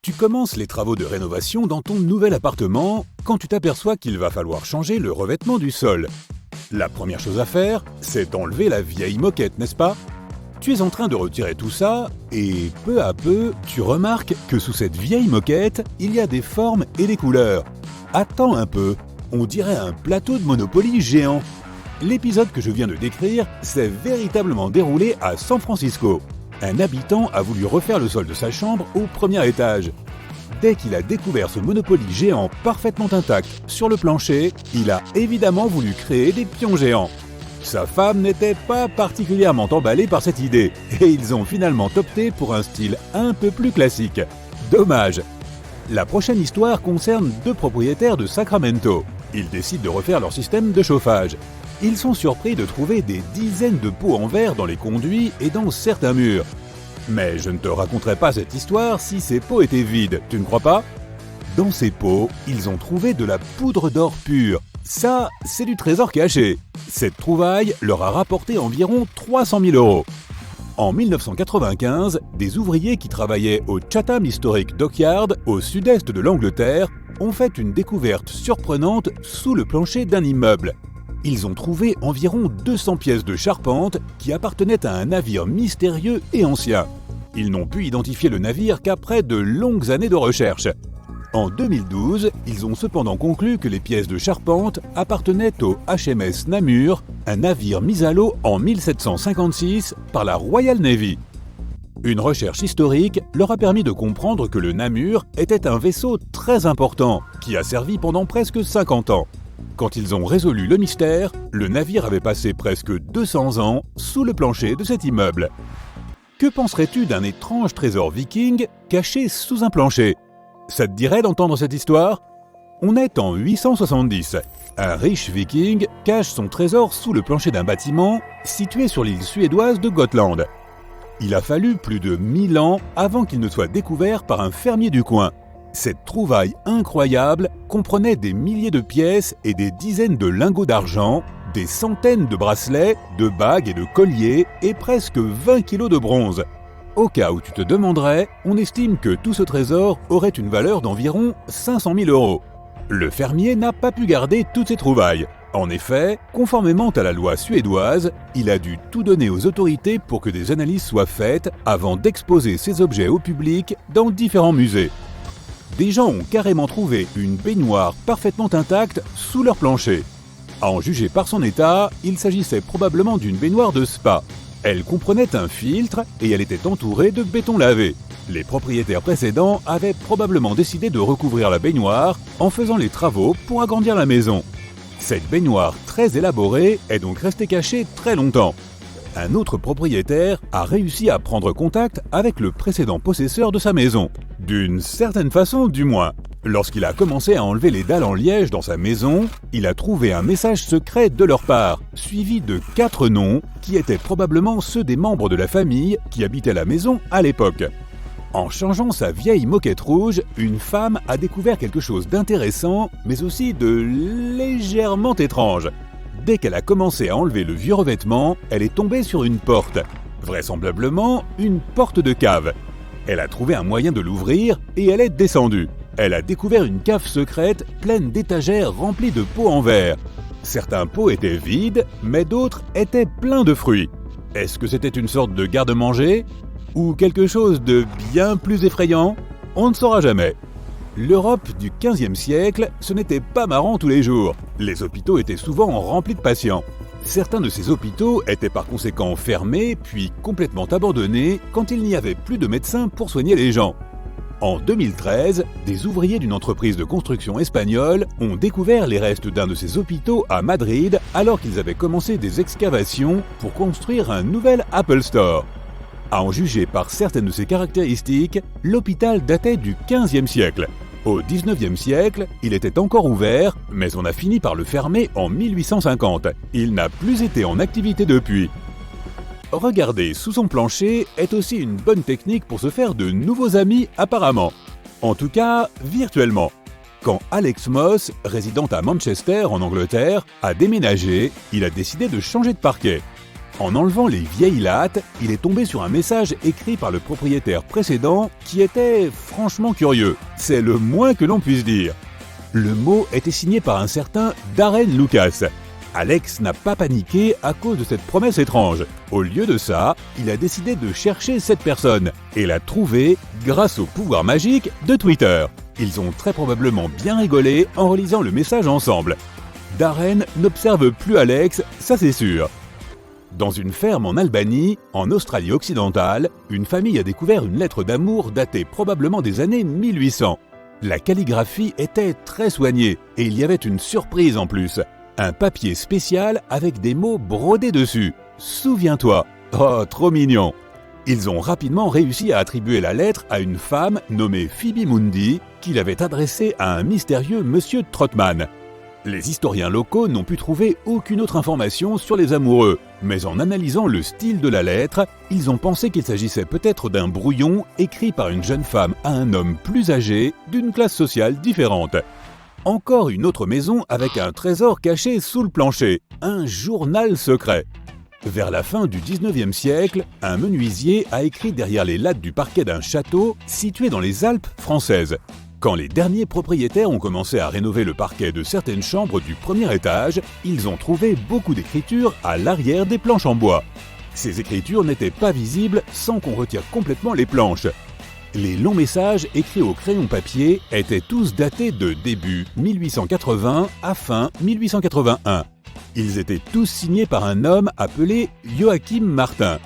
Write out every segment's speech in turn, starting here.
Tu commences les travaux de rénovation dans ton nouvel appartement quand tu t'aperçois qu'il va falloir changer le revêtement du sol. La première chose à faire, c'est enlever la vieille moquette, n'est-ce pas? Tu es en train de retirer tout ça et peu à peu, tu remarques que sous cette vieille moquette, il y a des formes et des couleurs. Attends un peu, on dirait un plateau de Monopoly géant. L'épisode que je viens de décrire s'est véritablement déroulé à San Francisco. Un habitant a voulu refaire le sol de sa chambre au premier étage. Dès qu'il a découvert ce Monopoly géant parfaitement intact sur le plancher, il a évidemment voulu créer des pions géants. Sa femme n'était pas particulièrement emballée par cette idée, et ils ont finalement opté pour un style un peu plus classique. Dommage. La prochaine histoire concerne deux propriétaires de Sacramento. Ils décident de refaire leur système de chauffage. Ils sont surpris de trouver des dizaines de pots en verre dans les conduits et dans certains murs. Mais je ne te raconterai pas cette histoire si ces pots étaient vides, tu ne crois pas? Dans ces pots, ils ont trouvé de la poudre d'or pure. Ça, c'est du trésor caché. Cette trouvaille leur a rapporté environ 300 000 €. En 1995, des ouvriers qui travaillaient au Chatham Historic Dockyard, au sud-est de l'Angleterre, ont fait une découverte surprenante sous le plancher d'un immeuble. Ils ont trouvé environ 200 pièces de charpente qui appartenaient à un navire mystérieux et ancien. Ils n'ont pu identifier le navire qu'après de longues années de recherche. En 2012, ils ont cependant conclu que les pièces de charpente appartenaient au HMS Namur, un navire mis à l'eau en 1756 par la Royal Navy. Une recherche historique leur a permis de comprendre que le Namur était un vaisseau très important qui a servi pendant presque 50 ans. Quand ils ont résolu le mystère, le navire avait passé presque 200 ans sous le plancher de cet immeuble. Que penserais-tu d'un étrange trésor viking caché sous un plancher? Ça te dirait d'entendre cette histoire? On est en 870. Un riche viking cache son trésor sous le plancher d'un bâtiment situé sur l'île suédoise de Gotland. Il a fallu plus de 1000 ans avant qu'il ne soit découvert par un fermier du coin. Cette trouvaille incroyable comprenait des milliers de pièces et des dizaines de lingots d'argent, des centaines de bracelets, de bagues et de colliers et presque 20 kilos de bronze. Au cas où tu te demanderais, on estime que tout ce trésor aurait une valeur d'environ 500 000 €. Le fermier n'a pas pu garder toutes ces trouvailles. En effet, conformément à la loi suédoise, il a dû tout donner aux autorités pour que des analyses soient faites avant d'exposer ces objets au public dans différents musées. Des gens ont carrément trouvé une baignoire parfaitement intacte sous leur plancher. À en juger par son état, il s'agissait probablement d'une baignoire de spa. Elle comprenait un filtre et elle était entourée de béton lavé. Les propriétaires précédents avaient probablement décidé de recouvrir la baignoire en faisant les travaux pour agrandir la maison. Cette baignoire très élaborée est donc restée cachée très longtemps. Un autre propriétaire a réussi à prendre contact avec le précédent possesseur de sa maison. D'une certaine façon, du moins. Lorsqu'il a commencé à enlever les dalles en liège dans sa maison, il a trouvé un message secret de leur part, suivi de 4 noms qui étaient probablement ceux des membres de la famille qui habitaient la maison à l'époque. En changeant sa vieille moquette rouge, une femme a découvert quelque chose d'intéressant, mais aussi de légèrement étrange. Dès qu'elle a commencé à enlever le vieux revêtement, elle est tombée sur une porte. Vraisemblablement, une porte de cave. Elle a trouvé un moyen de l'ouvrir et elle est descendue. Elle a découvert une cave secrète pleine d'étagères remplies de pots en verre. Certains pots étaient vides, mais d'autres étaient pleins de fruits. Est-ce que c'était une sorte de garde-manger? Ou quelque chose de bien plus effrayant? On ne saura jamais. L'Europe du XVe siècle, ce n'était pas marrant tous les jours. Les hôpitaux étaient souvent remplis de patients. Certains de ces hôpitaux étaient par conséquent fermés, puis complètement abandonnés quand il n'y avait plus de médecins pour soigner les gens. En 2013, des ouvriers d'une entreprise de construction espagnole ont découvert les restes d'un de ces hôpitaux à Madrid alors qu'ils avaient commencé des excavations pour construire un nouvel Apple Store. À en juger par certaines de ses caractéristiques, l'hôpital datait du XVe siècle. Au XIXe siècle, il était encore ouvert, mais on a fini par le fermer en 1850. Il n'a plus été en activité depuis. Regarder sous son plancher est aussi une bonne technique pour se faire de nouveaux amis apparemment. En tout cas, virtuellement. Quand Alex Moss, résident à Manchester en Angleterre, a déménagé, il a décidé de changer de parquet. En enlevant les vieilles lattes, il est tombé sur un message écrit par le propriétaire précédent qui était franchement curieux. C'est le moins que l'on puisse dire. Le mot était signé par un certain Darren Lucas. Alex n'a pas paniqué à cause de cette promesse étrange. Au lieu de ça, il a décidé de chercher cette personne et l'a trouvée grâce au pouvoir magique de Twitter. Ils ont très probablement bien rigolé en relisant le message ensemble. Darren n'observe plus Alex, ça c'est sûr. Dans une ferme en Albanie, en Australie occidentale, une famille a découvert une lettre d'amour datée probablement des années 1800. La calligraphie était très soignée et il y avait une surprise en plus. Un papier spécial avec des mots brodés dessus. Souviens-toi. Oh, trop mignon. Ils ont rapidement réussi à attribuer la lettre à une femme nommée Phoebe Mundi qui l'avait adressée à un mystérieux monsieur Trotman. Les historiens locaux n'ont pu trouver aucune autre information sur les amoureux, mais en analysant le style de la lettre, ils ont pensé qu'il s'agissait peut-être d'un brouillon écrit par une jeune femme à un homme plus âgé, d'une classe sociale différente. Encore une autre maison avec un trésor caché sous le plancher, un journal secret. Vers la fin du 19e siècle, un menuisier a écrit derrière les lattes du parquet d'un château situé dans les Alpes françaises. Quand les derniers propriétaires ont commencé à rénover le parquet de certaines chambres du premier étage, ils ont trouvé beaucoup d'écritures à l'arrière des planches en bois. Ces écritures n'étaient pas visibles sans qu'on retire complètement les planches. Les longs messages écrits au crayon papier étaient tous datés de début 1880 à fin 1881. Ils étaient tous signés par un homme appelé Joachim Martin.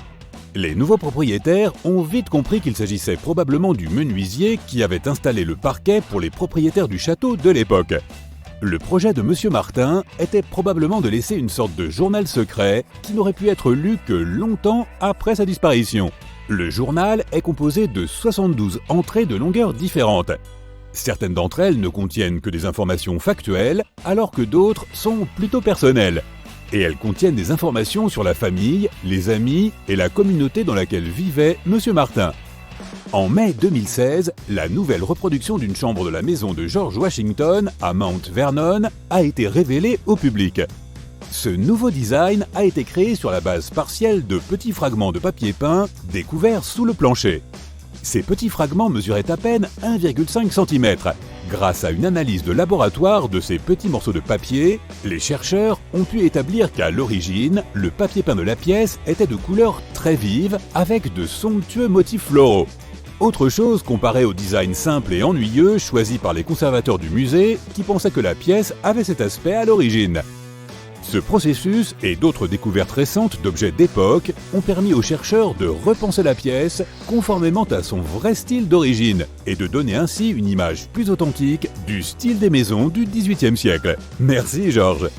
Les nouveaux propriétaires ont vite compris qu'il s'agissait probablement du menuisier qui avait installé le parquet pour les propriétaires du château de l'époque. Le projet de M. Martin était probablement de laisser une sorte de journal secret qui n'aurait pu être lu que longtemps après sa disparition. Le journal est composé de 72 entrées de longueurs différentes. Certaines d'entre elles ne contiennent que des informations factuelles, alors que d'autres sont plutôt personnelles. Et elles contiennent des informations sur la famille, les amis et la communauté dans laquelle vivait M. Martin. En mai 2016, la nouvelle reproduction d'une chambre de la maison de George Washington à Mount Vernon a été révélée au public. Ce nouveau design a été créé sur la base partielle de petits fragments de papier peint découverts sous le plancher. Ces petits fragments mesuraient à peine 1,5 cm. Grâce à une analyse de laboratoire de ces petits morceaux de papier, les chercheurs ont pu établir qu'à l'origine, le papier peint de la pièce était de couleur très vive avec de somptueux motifs floraux. Autre chose comparée au design simple et ennuyeux choisi par les conservateurs du musée qui pensaient que la pièce avait cet aspect à l'origine. Ce processus et d'autres découvertes récentes d'objets d'époque ont permis aux chercheurs de repenser la pièce conformément à son vrai style d'origine et de donner ainsi une image plus authentique du style des maisons du XVIIIe siècle. Merci Georges.